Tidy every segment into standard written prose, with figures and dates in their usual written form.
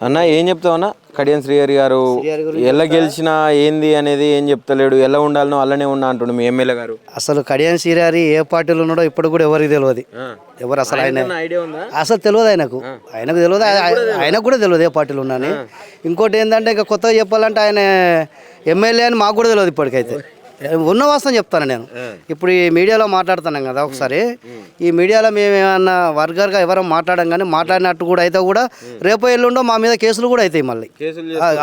అన్న ఏం చెప్తావు అన్న? కడియం శ్రీహరి గారు ఎలా గెలిచినా ఏంది అనేది ఏం చెప్తలేడు, ఎలా ఉండాలనో అలానే ఉన్నా అంటుండు మీ ఎమ్మెల్యే గారు. అసలు కడియం శ్రీహరి ఏ పార్టీలో ఉన్నాడో ఇప్పుడు కూడా ఎవరికి తెలియదు. ఎవరు అసలు ఆయన ఐడియా ఉందా? అసలు తెలియదు ఆయనకు తెలియదు, ఆయనకు కూడా తెలియదు ఏ పార్టీలో ఉన్నాని. ఇంకోటి ఏంటంటే ఇక కొత్తగా చెప్పాలంటే ఆయన ఎమ్మెల్యే అని మాకు కూడా తెలియదు ఇప్పటికైతే. ఉన్న వాస్తవం చెప్తాను నేను. ఇప్పుడు ఈ మీడియాలో మాట్లాడుతున్నాం కదా, ఒకసారి ఈ మీడియాలో మేము ఏమన్నా వర్గర్గా ఎవరో మాట్లాడడం కానీ మాట్లాడినట్టు కూడా అయితే కూడా రేపో ఎల్లుండో మా మీద కేసులు కూడా అవుతాయి. మళ్ళీ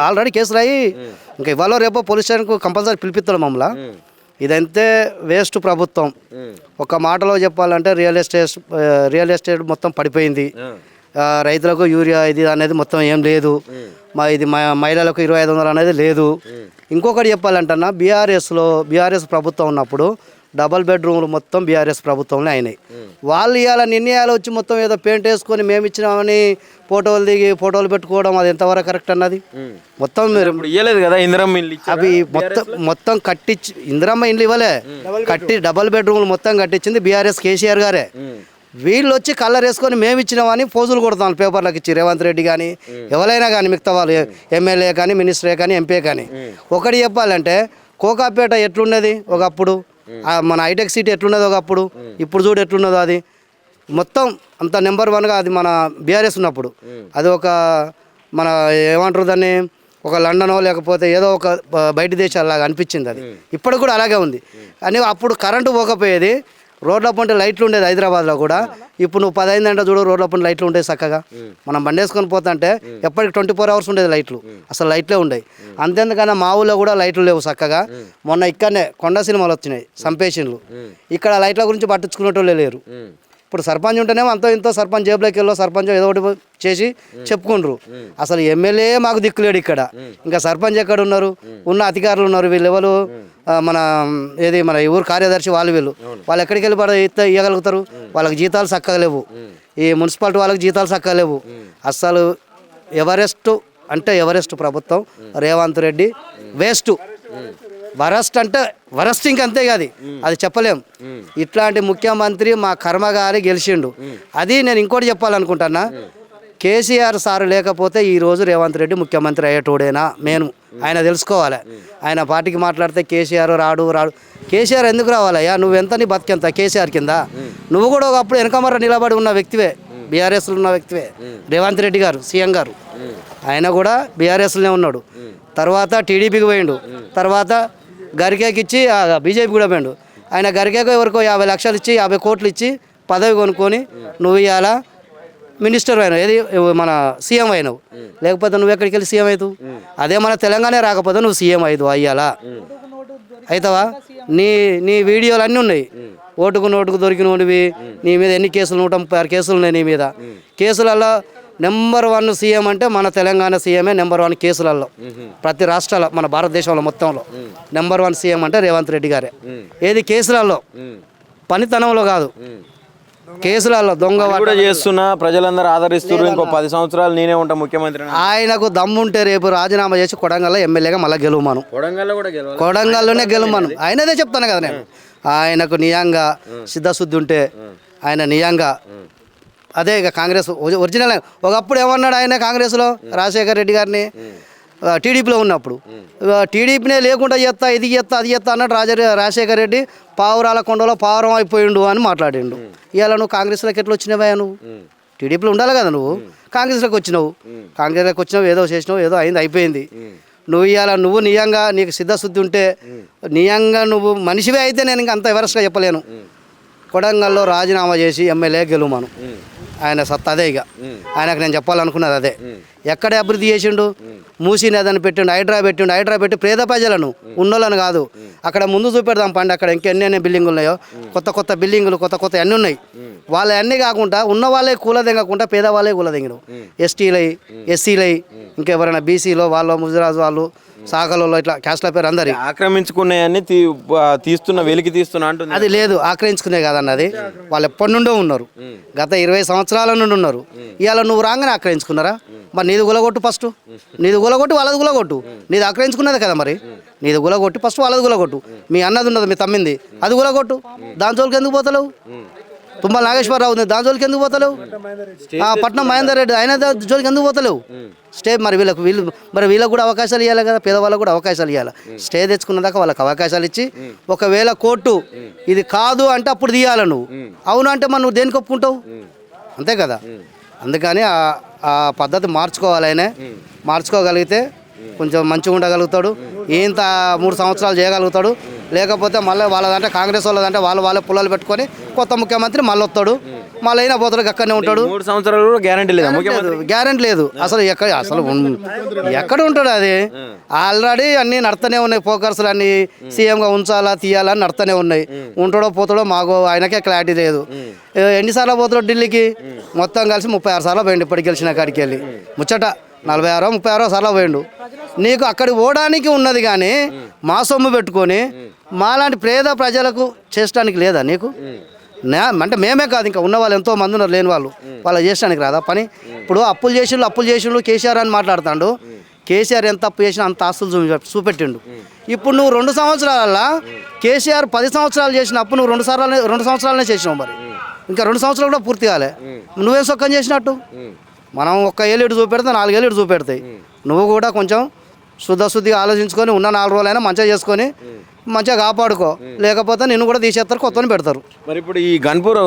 ఆల్రెడీ కేసులు అయ్యి ఇంకా ఇవాళ రేపో పోలీస్ స్టేషన్కు కంపల్సరీ పిలిపిస్తాడు మమ్మల్ని. ఇదంతే వేస్ట్ ప్రభుత్వం. ఒక మాటలో చెప్పాలంటే రియల్ ఎస్టేట్ మొత్తం పడిపోయింది. రైతులకు యూరియా ఇది అనేది మొత్తం ఏం లేదు. ఇది మహిళలకు 2500 అనేది లేదు. ఇంకొకటి చెప్పాలంటన్నా బీఆర్ఎస్ ప్రభుత్వం ఉన్నప్పుడు డబల్ బెడ్రూమ్లు మొత్తం బీఆర్ఎస్ ప్రభుత్వంలో అయినాయి. వాళ్ళు ఇవాళ నిర్ణయాలు వచ్చి మొత్తం ఏదో పెయింట్ వేసుకొని మేము ఇచ్చినామని ఫోటోలు దిగి ఫోటోలు పెట్టుకోవడం అది ఎంతవరకు కరెక్ట్ అన్నది? మొత్తం ఇవ్వలేదు కదా ఇందిరమ్మ ఇల్లు, అవి మొత్తం కట్టించి ఇందిరమ్మ ఇండ్లు ఇవ్వలే, కట్టి డబల్ బెడ్రూమ్లు మొత్తం కట్టించింది బీఆర్ఎస్ కేసీఆర్ గారే. వీళ్ళు వచ్చి కలర్ వేసుకొని మేము ఇచ్చినామని పోజులు కొడతాను పేపర్లకు ఇచ్చి. రేవంత్ రెడ్డి కానీ ఎవరైనా కానీ మిగతా వాళ్ళు ఎమ్మెల్యే కానీ మినిస్టరే కానీ ఎంపీ కానీ. ఒకటి చెప్పాలంటే కోకాపేట ఎట్లున్నది ఒకప్పుడు, మన హైటెక్ సిటీ ఎట్లున్నది ఒకప్పుడు, ఇప్పుడు చూడు ఎట్లున్నదో. అది మొత్తం అంత నెంబర్ 1గా అది మన బీఆర్ఎస్ ఉన్నప్పుడు. అది ఒక మన ఏమంటారు దాన్ని, ఒక లండనో లేకపోతే ఏదో ఒక బయట దేశాలలాగా అనిపించింది. అది ఇప్పటికి కూడా అలాగే ఉంది. కానీ అప్పుడు కరెంటు పోకపోయేది, రోడ్ల పంట లైట్లు ఉండేది హైదరాబాద్లో కూడా. ఇప్పుడు నువ్వు 10 అయిందంటే చూడు రోడ్ల పంట లైట్లు ఉండేది చక్కగా. మనం బండి వేసుకొని పోతుంటే ఎప్పటికి 24 hours ఉండేది లైట్లు, అసలు లైట్లే ఉండేవి. అంతేందుకన్నా మా ఊళ్ళో కూడా లైట్లు లేవు చక్కగా. మొన్న ఇక్కడనే కొండ సినిమాలు వచ్చినాయి సంపేషన్లు, ఇక్కడ లైట్ల గురించి పట్టించుకునేటోళ్ళే లేరు. ఇప్పుడు సర్పంచ్ ఉంటేనేమో అంతో ఇంతో సర్పంచ్ జేబులోకి వెళ్ళో సర్పంచ్ ఏదో ఒకటి చేసి చెప్పుకుండ్రు. అసలు ఎమ్మెల్యే మాకు దిక్కులేడు ఇక్కడ. ఇంకా సర్పంచ్ ఎక్కడ ఉన్నారు? ఉన్న అధికారులు ఉన్నారు. వీళ్ళు ఎవరు మన మన ఊరు కార్యదర్శి వాళ్ళు ఎక్కడికి వెళ్ళి ఇవ్వగలుగుతారు? వాళ్ళకి జీతాలు చక్కగా లేవు. ఈ మున్సిపాలిటీ వాళ్ళకి జీతాలు చక్కగా లేవు. అసలు ఎవరెస్ట్ ప్రభుత్వం రేవంత్ రెడ్డి వేస్ట్. వరస్ట్ అంటే వరస్ట్, ఇంకంతే కాదు, అది చెప్పలేం. ఇట్లాంటి ముఖ్యమంత్రి మా కర్మగారి గెలిచిండు. అది నేను ఇంకోటి చెప్పాలనుకుంటున్నా, కేసీఆర్ సార్ లేకపోతే ఈరోజు రేవంత్ రెడ్డి ముఖ్యమంత్రి అయ్యేటోడేనా నేను ఆయన తెలుసుకోవాలి. ఆయన పార్టీకి మాట్లాడితే కేసీఆర్ రాడు. కేసీఆర్ ఎందుకు రావాలయ్యా? నువ్వెంత నీ బతికెంత కేసీఆర్ కింద? నువ్వు కూడా ఒకప్పుడు వెనకమర్ర నిలబడి ఉన్న వ్యక్తివే, బీఆర్ఎస్లో ఉన్న వ్యక్తివే. రేవంత్ రెడ్డి గారు సీఎం గారు ఆయన కూడా బీఆర్ఎస్లోనే ఉన్నాడు. తర్వాత టీడీపీకి పోయిండు, తర్వాత గరికేకి ఇచ్చి బీజేపీ కూడా పోయిండు. ఆయన గరికేకు ఎవరికో 50 లక్షలు ఇచ్చి 50 కోట్లు ఇచ్చి పదవి కొనుక్కొని నువ్వు ఇవాళ మినిస్టర్ అయినావు, ఏది మన సీఎం అయినావు. లేకపోతే నువ్వు ఎక్కడికి వెళ్ళి సీఎం అవుతావు? అదే మన తెలంగాణ రాకపోతే నువ్వు సీఎం అయ్యాలా అవుతావా? నీ వీడియోలు అన్నీ ఉన్నాయి. ఓటుకు దొరికినవి నీ మీద ఎన్ని కేసులు? 136 కేసులు ఉన్నాయి నీ మీద. కేసులలో నెంబర్ 1 సీఎం అంటే మన తెలంగాణ సీఎమే నెంబర్ 1 కేసులలో. ప్రతి రాష్ట్రాల్లో మన భారతదేశంలో మొత్తంలో నెంబర్ 1 సీఎం అంటే రేవంత్ రెడ్డి గారే. ఏది కేసులలో, పనితనంలో కాదు, కేసులలో దొంగ చేస్తున్నా ప్రజలందరూ ఆదరిస్తున్నారు. ఇంకో 10 సంవత్సరాలు నేనే ఉంటా ముఖ్యమంత్రి. ఆయనకు దమ్ముంటే రేపు రాజీనామా చేసి కొడంగల్లో ఎమ్మెల్యేగా మళ్ళీ గెలువమను. కొడంగల్లోనే గెలువమను. ఆయనదే చెప్తాను కదా నేను. ఆయనకు నియంగా సిద్ధశుద్ధి ఉంటే ఆయన నియంగా అదే ఇక కాంగ్రెస్ ఒరిజినల్. ఒకప్పుడు ఏమన్నాడు ఆయన కాంగ్రెస్లో రాజశేఖర్ రెడ్డి గారిని, టీడీపీలో ఉన్నప్పుడు టీడీపీనే లేకుండా చేస్తా, ఇది చేస్తా, అది చేస్తా అన్నాడు రాజశేఖర్ రెడ్డి. పావురాల కొండలో పావురం అయిపోయిండు అని మాట్లాడిండు. ఇవాళ నువ్వు కాంగ్రెస్లోకి ఎట్లా వచ్చినావా? నువ్వు టీడీపీలో ఉండాలి కదా, నువ్వు కాంగ్రెస్లోకి వచ్చినావు, ఏదో చేసినావు, ఏదో అయింది, అయిపోయింది. నువ్వు ఇవాళ నువ్వు నియంగా నీకు సిద్ధశుద్ధి ఉంటే నియంగా నువ్వు మనిషివే అయితే నేను ఇంకా అంత ఎవరెస్ట్గా చెప్పలేను. కొడంగల్లో రాజీనామా చేసి ఎమ్మెల్యే గెలువమను. ఆయన సత్తా అదే. ఇక ఆయనకు నేను చెప్పాలనుకున్నది అదే. ఎక్కడ అభివృద్ధి చేసిండు? మూసీ నదిని పెట్టిండు, హైడ్రా పెట్టి పేద ప్రజలను ఉన్నోళ్ళని కాదు. అక్కడ ముందు చూపెడదాం పండి, అక్కడ ఇంకెన్ని బిల్డింగులు ఉన్నాయో, కొత్త బిల్డింగులు కొత్త అన్నీ ఉన్నాయి. వాళ్ళు అన్నీ కాకుండా ఉన్న వాళ్ళే కూలదెంగకుండా పేదవాళ్ళే కూలదెంగడు. ఎస్టీలై, ఎస్సీలై, ఇంకెవరైనా బీసీలో వాళ్ళు, ముజరాజు వాళ్ళు, సాగలలో ఇట్లా క్యాస్ట్ల పేరు అందరి ఆక్రమించుకున్నాయన్ని వెలికి తీస్తున్నా అంటుంది. అది లేదు, ఆక్రమించుకునే కాదన్నది. వాళ్ళు ఎప్పటి నుండో ఉన్నారు, గత 20 సంవత్సరాల నుండి ఉన్నారు. ఇవాళ నువ్వు రాగానే ఆక్రమించుకున్నారా? మరి నీది గులగొట్టు ఫస్ట్, నీది గులగొట్టు, వాళ్ళది గులగొట్టు. నీది ఆక్రమించుకున్నది కదా, మరి నీది గులగొట్టు ఫస్ట్, వాళ్ళది గులగొట్టు. మీ అన్నది ఉన్నది, మీ తమ్మింది, అది గులగొట్టు. దాని జోలికి ఎందుకు పోతలేవు? తుమ్మల నాగేశ్వరరావు ఉంది, దాని జోలికి ఎందుకు పోతలేవు? పట్నం మహేందర్ రెడ్డి ఆయన జోలికి ఎందుకు పోతలేవు? స్టే మరి వీళ్ళకు కూడా అవకాశాలు ఇవ్వాలి కదా, పేదవాళ్ళకు కూడా అవకాశాలు ఇవ్వాలి. స్టే తెచ్చుకున్న దాకా వాళ్ళకి అవకాశాలు ఇచ్చి, ఒకవేళ కోర్టు ఇది కాదు అంటే అప్పుడు తీయాలి. నువ్వు అవును అంటే మరి నువ్వు దేనికి ఒప్పుకుంటావు? అంతే కదా. అందుకని ఆ పద్ధతి మార్చుకోవాలి. ఆయనే మార్చుకోగలిగితే కొంచెం మంచిగా ఉండగలుగుతాడు. ఇంత 3 సంవత్సరాలు చేయగలుగుతాడు. లేకపోతే మళ్ళీ వాళ్ళదంటే కాంగ్రెస్ వాళ్ళదంటే వాళ్ళే పుల్లలు పెట్టుకొని కొత్త ముఖ్యమంత్రి మళ్ళీ వస్తాడు, మళ్ళీ అయినా పోతాడు, అక్కడనే ఉంటాడు. 3 సంవత్సరాలు కూడా గ్యారంటీ లేదు, గ్యారంటీ లేదు అసలు. ఎక్కడ ఉంటాడు? అది ఆల్రెడీ అన్నీ నడుతూనే ఉన్నాయి. ఫోకర్స్లు అన్నీ సీఎంగా ఉంచాలా తీయాలని నడుతూనే ఉన్నాయి. ఉంటాడో పోతాడో మాకు ఆయనకే క్లారిటీ లేదు. ఎన్నిసార్లు పోతాడో ఢిల్లీకి? మొత్తం కలిసి 36 సార్లు పోయిండు ఇప్పటికి గెలిచిన కాడికి వెళ్ళి. ముచ్చట 46 సార్లు పోయిండు. నీకు అక్కడికి పోవడానికి ఉన్నది కానీ మా సొమ్ము పెట్టుకొని మాలాంటి పేద ప్రజలకు చేసడానికి లేదా నీకు? అంటే మేమే కాదు, ఇంకా ఉన్న వాళ్ళు ఎంతో మంది ఉన్నారు లేని వాళ్ళు, వాళ్ళు చేసడానికి రాదా పని? ఇప్పుడు అప్పులు చేసిండు కేసీఆర్ అని మాట్లాడుతాడు. కేసీఆర్ ఎంత తప్పు చేసినా అంత ఆస్తులు చూపెట్టిండు. ఇప్పుడు నువ్వు 2 సంవత్సరాల కేసీఆర్ 10 సంవత్సరాలు చేసిన అప్పు నువ్వు 2 సంవత్సరాలనే చేసినావు. మరి ఇంకా 2 సంవత్సరాలు కూడా పూర్తి కాలే. నువ్వేం సొక్కం చేసినట్టు? మనం 1 ఏళ్ళు ఇటు చూపెడితే 4 ఏళ్ళు ఇటు చూపెడతాయి. నువ్వు కూడా కొంచెం శుద్ధిగా ఆలోచించుకొని ఉన్న 4 రోజులైనా మంచిగా చేసుకొని మంచిగా కాపాడుకో, లేకపోతే నిన్ను కూడా తీసేస్తారు, కొత్తని పెడతారు. మరి ఇప్పుడు ఈ గన్పూర్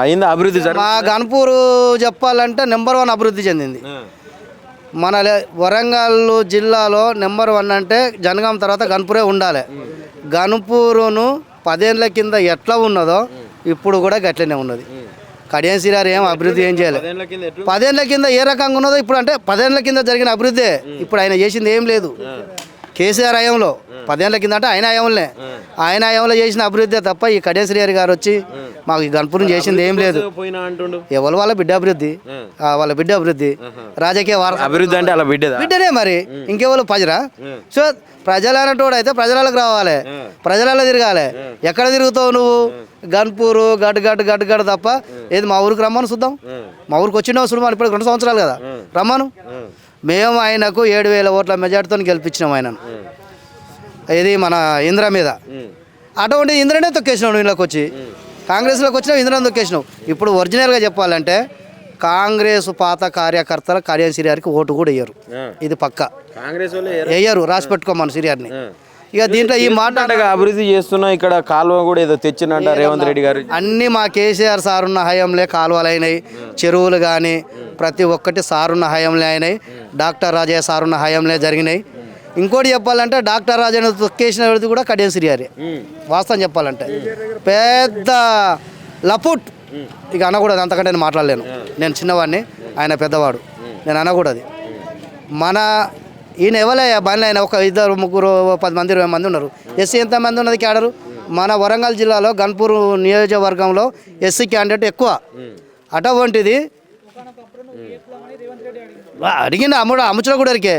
అయిందా అభివృద్ధి? మా గన్పూర్ చెప్పాలంటే నెంబర్ 1 అభివృద్ధి చెందింది. మన వరంగల్ జిల్లాలో నెంబర్ 1 అంటే జనగాం తర్వాత గన్పూరే ఉండాలి. గన్పూరును 10 ఏళ్ళ కింద ఎట్లా ఉన్నదో ఇప్పుడు కూడా గట్లనే ఉన్నది. కడియం శ్రీహరి ఏం అభివృద్ధి ఏం చేయలేదు. 10 ఏళ్ళ కింద ఏ రకంగా ఉన్నదో ఇప్పుడు అంటే 10 ఏళ్ళ కింద జరిగిన అభివృద్ధి ఇప్పుడు ఆయన చేసింది ఏం లేదు. కేసీఆర్ హయాంలో 10 ఏళ్ళ కింద అంటే ఆయన హయాంలో చేసిన అభివృద్ధి తప్ప ఈ కడియం శ్రీహరి గారు వచ్చి మాకు ఈ గన్పూర్ని చేసింది ఏం లేదు. ఎవరు వాళ్ళ బిడ్డ అభివృద్ధి రాజకీయ అభివృద్ధి అంటే అలా బిడ్డనే మరి ఇంకెవరు ప్రజరా? సో ప్రజలు అన్నట్టు అయితే ప్రజలకు రావాలి, ప్రజలలో తిరగాలి. ఎక్కడ తిరుగుతావు నువ్వు? గన్పూరు గడ్డు తప్ప ఏది మా ఊరికి రమ్మను చూద్దాం. మా ఊరికి వచ్చినావు చూడు, మరి ఇప్పుడు 2 సంవత్సరాలు కదా, రమ్మను. మేము ఆయనకు 7,000 ఓట్ల మెజార్టీతో గెలిపించినాం ఆయనను. ఇది మన ఇందిరా మీద. అటువంటి ఇందిరనే తొక్కేసినావు నువ్వు. ఇంట్లోకి వచ్చి కాంగ్రెస్లోకి వచ్చినావు, ఇందిరాని తొక్కేసినావు. ఇప్పుడు ఒరిజినల్గా చెప్పాలంటే కాంగ్రెస్ పాత కార్యకర్తలు కడియం శ్రీహరికి ఓటు కూడా వేయరు. ఇది పక్క వేయరు, రాసి పెట్టుకోమను శ్రీహరిని. ఇక దీంట్లో ఈ మాట అభివృద్ధి చేస్తున్నా ఇక్కడ కాలువ కూడా ఏదో తెచ్చినంట రేవంత్ రెడ్డి గారు. అన్నీ మా కేసీఆర్ సారున్న హయాంలే కాలువలు అయినాయి, చెరువులు కానీ ప్రతి ఒక్కటి సారున్న హయాంలే అయినాయి. డాక్టర్ రాజయ్య సారున్న హయాంలే జరిగినాయి. ఇంకోటి చెప్పాలంటే డాక్టర్ రాజయ్య తొక్కేసిన కూడా కడియం శ్రీహరి. వాస్తవం చెప్పాలంటే పెద్ద లపుట్. ఇక అనకూడదు, అంతకంటే నేను మాట్లాడలేను. నేను చిన్నవాడిని, ఆయన పెద్దవాడు, నేను అనకూడదు. మన ఈయన ఎవరే బండ్లు అయినా 1, 2, 3, 10 మంది 20 మంది ఉన్నారు. ఎస్సీ ఎంతమంది ఉన్నది క్యాడరు? మన వరంగల్ జిల్లాలో గన్పూర్ నియోజకవర్గంలో ఎస్సీ క్యాండిడేట్ ఎక్కువ. అటువంటిది అడిగిండు అమ్ముచుల కూడా అరికే.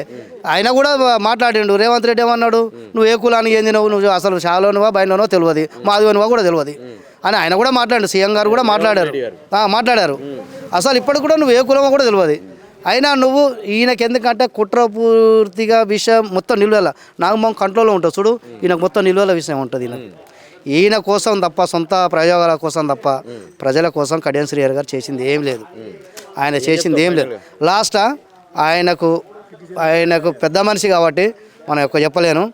ఆయన కూడా మాట్లాడిండు. రేవంత్ రెడ్డి ఏమన్నాడు? నువ్వు ఏ కులానికి ఏంది, నువ్వు అసలు షాలోనువా బయటలోనో తెలియదు, మాదివనువా కూడా తెలియదు అని ఆయన కూడా మాట్లాడు. సీఎం గారు కూడా మాట్లాడారు. అసలు ఇప్పటికి కూడా నువ్వు ఏ కులమో కూడా తెలియదు. అయినా నువ్వు ఈయనకి ఎందుకంటే కుట్రపూర్తిగా విషయం మొత్తం నిల్వల నాగమం కంట్రోల్లో ఉంటుంది చూడు, ఈయనకు మొత్తం నిల్వల విషయం ఉంటుంది. ఈయన కోసం తప్ప, సొంత ప్రయోగాల కోసం తప్ప ప్రజల కోసం కడియం శ్రీహరి గారు చేసింది ఏం లేదు. ఆయన చేసింది ఏం లేదు. లాస్ట్ ఆయనకు పెద్ద మనిషి కాబట్టి మనం ఎక్కువ చెప్పలేను.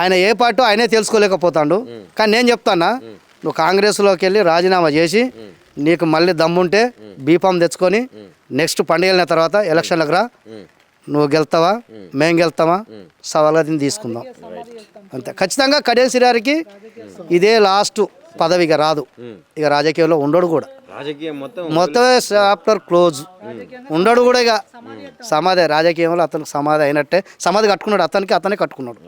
ఆయన ఏ పార్టీ ఆయనే తెలుసుకోలేకపోతాడు. కానీ నేను చెప్తానా, నువ్వు కాంగ్రెస్లోకి వెళ్ళి రాజీనామా చేసి నీకు మళ్ళీ దమ్ముంటే బీఫామ్ తెచ్చుకొని నెక్స్ట్ పండుగల తర్వాత ఎలక్షన్లకు రా. నువ్వు గెలుతావా, మేము గెలుతామా, సవాల్గా దీన్ని తీసుకుందాం అంతే. ఖచ్చితంగా కడియం శ్రీహరికి ఇదే లాస్ట్ పదవిగా రాదు. ఇక రాజకీయంలో ఉండడు కూడా, మొత్తమే చాప్టర్ క్లోజ్. ఉండడు కూడా ఇక సమాధి. రాజకీయంలో అతనికి సమాధి అయినట్టే. సమాధి కట్టుకున్నాడు, అతనే కట్టుకున్నాడు.